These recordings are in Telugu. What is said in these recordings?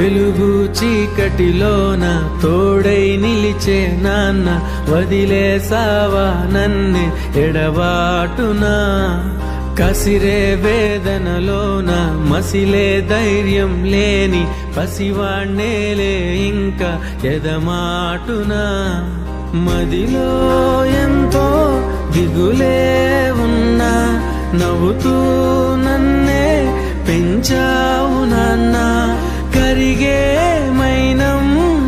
వెలుగు చీకటిలోన తోడై నిలిచే నాన్న, వదిలేసావా నన్నే ఎడబాటునా. కసిరే వేదనలోన మసిలే ధైర్యం లేని పసివాణ్ణేలే ఇంకా ఎదమాటునా. మదిలో ఎంతో దిగులే ఉన్నా, నవ్వుతూ నన్నే పెంచావు నాన్న. కరిగే మైనం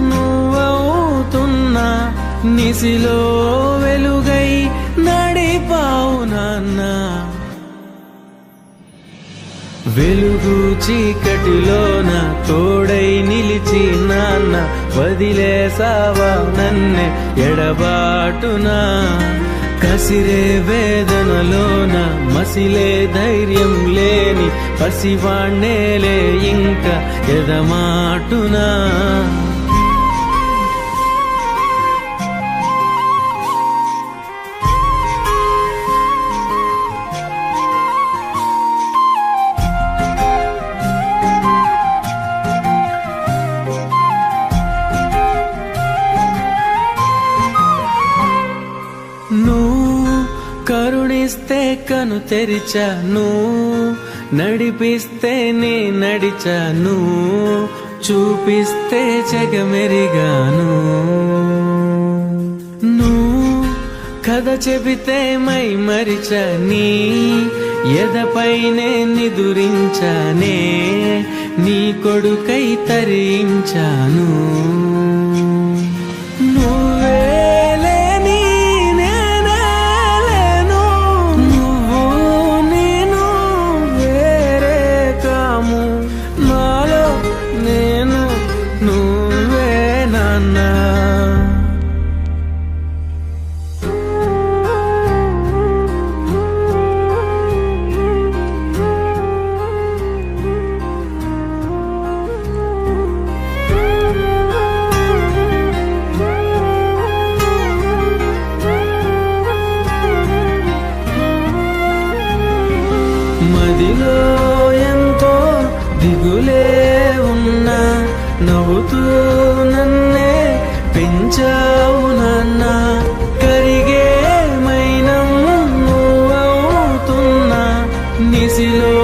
నువ్వవుతున్నా, నిసిలో వెలుగై నడిపావు నాన్న. వెలుగు చీకటిలోన తోడై నిలిచి నాన్న, వదిలేసావా నన్నే ఎడబాటునా. కసిరే వేదనలోన మసిలే ధైర్యం లేని పసివాణ్ణేలే ఇంకా ఎదమాటునా. నువ్వు కరుణిస్తే కను తెరిచాను, నడిపిస్తే నే నడిచాను, చూపిస్తే జగమెరిగాను. నువ్వు కథ చెబితే మై మరిచని, ఎదపైనే నిదురించానే, నీ కొడుకై తరించాను. మదిలో ఎంతో దిగులే ఉన్నా, నవ్వుతూ నన్నే పెంచావు నాన్న. కరిగే మైనం నువ్వవుతున్నా, నిసిలో